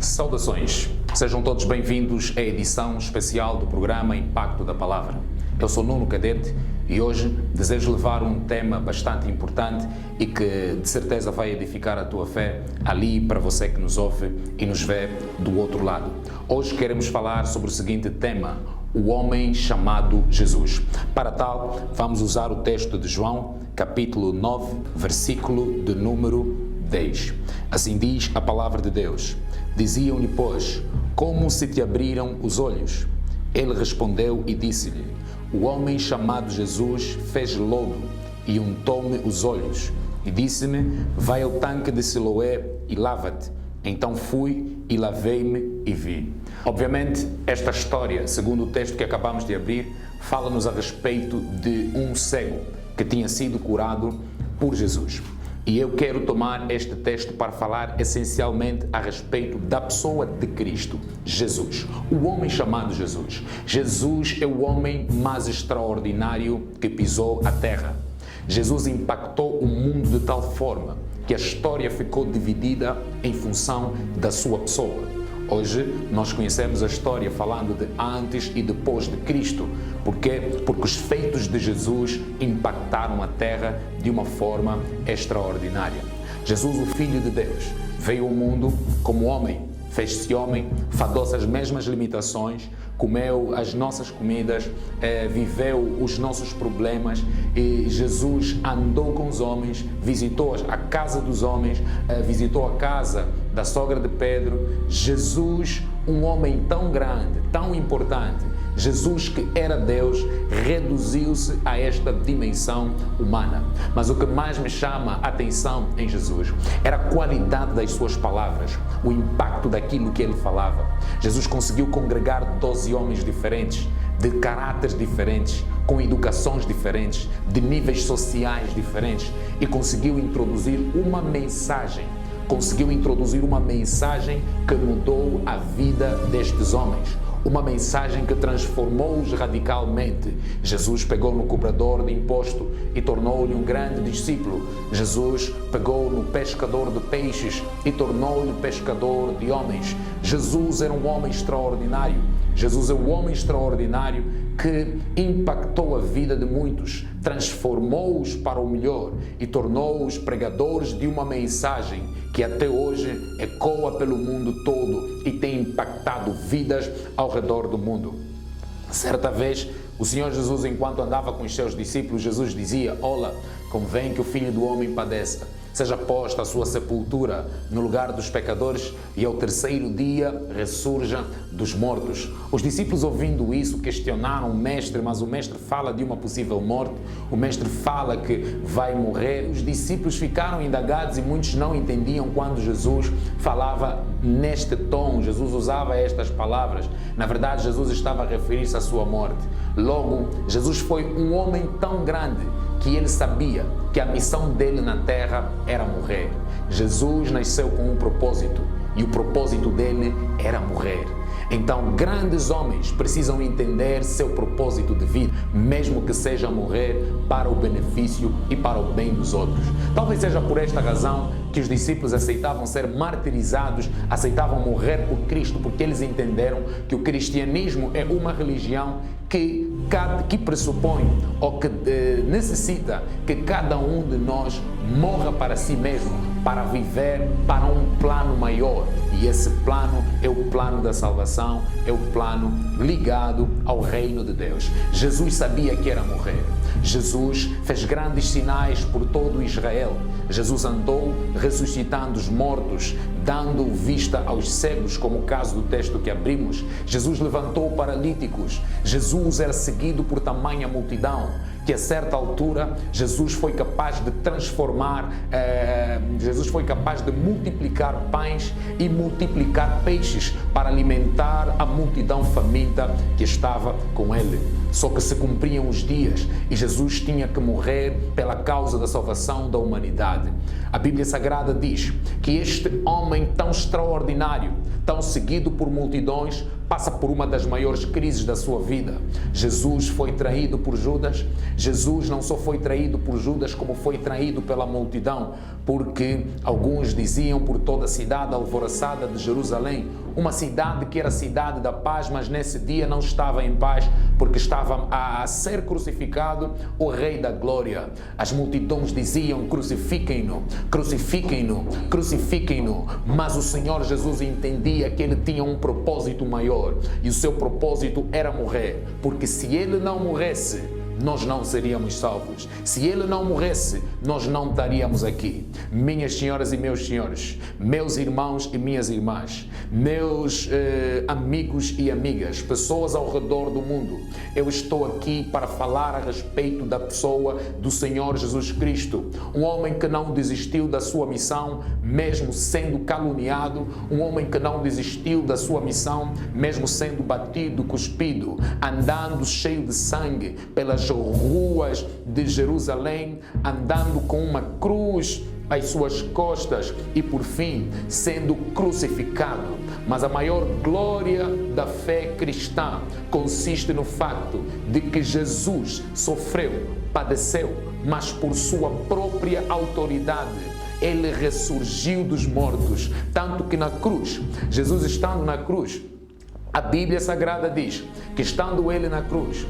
Saudações, sejam todos bem-vindos à edição especial do programa Impacto da Palavra. Eu sou Nuno Cadete e hoje desejo levar um tema bastante importante e que de certeza vai edificar a tua fé ali para você que nos ouve e nos vê do outro lado. Hoje queremos falar sobre o seguinte tema: o homem chamado Jesus. Para tal, vamos usar o texto de João, capítulo 9, versículo de número 10. Assim diz a palavra de Deus. Diziam-lhe, pois, como se te abriram os olhos? Ele respondeu e disse-lhe, o homem chamado Jesus fez lodo e untou-me os olhos e disse-me, vai ao tanque de Siloé e lava-te. Então fui e lavei-me e vi. Obviamente, esta história, segundo o texto que acabamos de abrir, fala-nos a respeito de um cego que tinha sido curado por Jesus. E eu quero tomar este texto para falar essencialmente a respeito da pessoa de Cristo, Jesus, o homem chamado Jesus. Jesus é o homem mais extraordinário que pisou a terra. Jesus impactou o mundo de tal forma que a história ficou dividida em função da sua pessoa. Hoje nós conhecemos a história falando de antes e depois de Cristo. Por quê? Porque os feitos de Jesus impactaram a terra de uma forma extraordinária. Jesus, o Filho de Deus, veio ao mundo como homem, fez-se homem, fadou-se as mesmas limitações, comeu as nossas comidas, viveu os nossos problemas e Jesus andou com os homens, visitou a casa dos homens, visitou a casa da sogra de Pedro. Jesus, um homem tão grande, tão importante, Jesus que era Deus, reduziu-se a esta dimensão humana. Mas o que mais me chama a atenção em Jesus era a qualidade das suas palavras, o impacto daquilo que ele falava. Jesus conseguiu congregar 12 homens diferentes, de caráteres diferentes, com educações diferentes, de níveis sociais diferentes e conseguiu introduzir uma mensagem que mudou a vida destes homens. Uma mensagem que transformou-os radicalmente. Jesus pegou no cobrador de imposto e tornou-lhe um grande discípulo. Jesus pegou no pescador de peixes e tornou-lhe pescador de homens. Jesus era um homem extraordinário. Jesus é um homem extraordinário que impactou a vida de muitos, transformou-os para o melhor e tornou-os pregadores de uma mensagem que até hoje ecoa pelo mundo todo e tem impactado vidas ao redor do mundo. Certa vez, o Senhor Jesus, enquanto andava com os seus discípulos, Jesus dizia, olha, convém que o Filho do Homem padeça, seja posta a sua sepultura no lugar dos pecadores e ao terceiro dia ressurja dos mortos. Os discípulos, ouvindo isso, questionaram o mestre, mas o mestre fala de uma possível morte, o mestre fala que vai morrer. Os discípulos ficaram indagados e muitos não entendiam quando Jesus falava neste tom, Jesus usava estas palavras. Na verdade, Jesus estava a referir-se à sua morte. Logo, Jesus foi um homem tão grande que ele sabia que a missão dele na terra era morrer. Jesus nasceu com um propósito e o propósito dele era morrer. Então, grandes homens precisam entender seu propósito de vida, mesmo que seja morrer para o benefício e para o bem dos outros. Talvez seja por esta razão que os discípulos aceitavam ser martirizados, aceitavam morrer por Cristo, porque eles entenderam que o cristianismo é uma religião que pressupõe ou que necessita que cada um de nós morra para si mesmo, para viver para um plano maior. E esse plano é o plano da salvação, é o plano ligado ao reino de Deus. Jesus sabia que era morrer. Jesus fez grandes sinais por todo Israel. Jesus andou ressuscitando os mortos, dando vista aos cegos, como o caso do texto que abrimos. Jesus levantou paralíticos. Jesus era seguido por tamanha multidão que a certa altura Jesus foi capaz de transformar, Jesus foi capaz de multiplicar pães e multiplicar peixes para alimentar a multidão faminta que estava com ele. Só que se cumpriam os dias e Jesus tinha que morrer pela causa da salvação da humanidade. A Bíblia Sagrada diz que este homem tão extraordinário, tão seguido por multidões, passa por uma das maiores crises da sua vida. Jesus foi traído por Judas. Jesus não só foi traído por Judas, como foi traído pela multidão, porque alguns diziam por toda a cidade alvoroçada de Jerusalém, uma cidade que era cidade da paz, mas nesse dia não estava em paz, porque estava a ser crucificado o Rei da Glória. As multidões diziam: crucifiquem-no, crucifiquem-no, crucifiquem-no. Mas o Senhor Jesus entendia que ele tinha um propósito maior, e o seu propósito era morrer, porque se ele não morresse, nós não seríamos salvos. Se ele não morresse, nós não estaríamos aqui. Minhas senhoras e meus senhores, meus irmãos e minhas irmãs, meus amigos e amigas, pessoas ao redor do mundo, eu estou aqui para falar a respeito da pessoa do Senhor Jesus Cristo, um homem que não desistiu da sua missão, mesmo sendo caluniado, um homem que não desistiu da sua missão, mesmo sendo batido, cuspido, andando cheio de sangue pelas ruas de Jerusalém, andando com uma cruz às suas costas e, por fim, sendo crucificado. Mas a maior glória da fé cristã consiste no facto de que Jesus sofreu, padeceu, mas por sua própria autoridade ele ressurgiu dos mortos. Tanto que na cruz, Jesus estando na cruz, a Bíblia Sagrada diz que estando ele na cruz,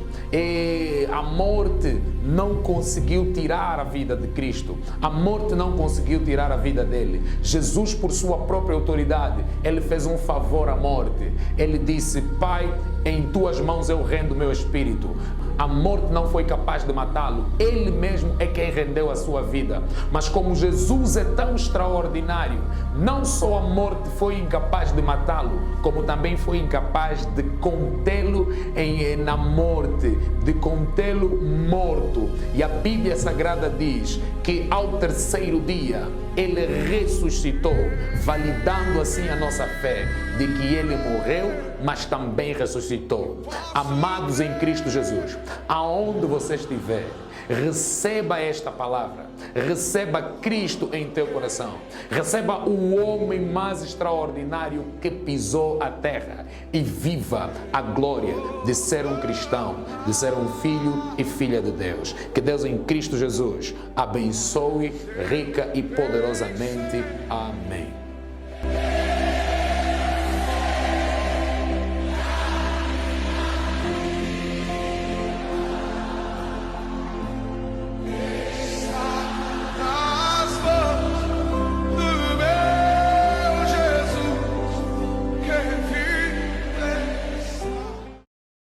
a morte não conseguiu tirar a vida de Cristo. A morte não conseguiu tirar a vida dele. Jesus, por sua própria autoridade, ele fez um favor à morte. Ele disse: Pai, em tuas mãos eu rendo o meu espírito. A morte não foi capaz de matá-lo. Ele mesmo é quem rendeu a sua vida. Mas como Jesus é tão extraordinário, não só a morte foi incapaz de matá-lo, como também foi incapaz de contê-lo na morte, de contê-lo morto. E a Bíblia Sagrada diz que ao terceiro dia ele ressuscitou, validando assim a nossa fé de que ele morreu, mas também ressuscitou. Amados em Cristo Jesus, aonde você estiver, receba esta palavra, receba Cristo em teu coração, receba o homem mais extraordinário que pisou a terra e viva a glória de ser um cristão, de ser um filho e filha de Deus. Que Deus em Cristo Jesus abençoe rica e poderosamente. Amém.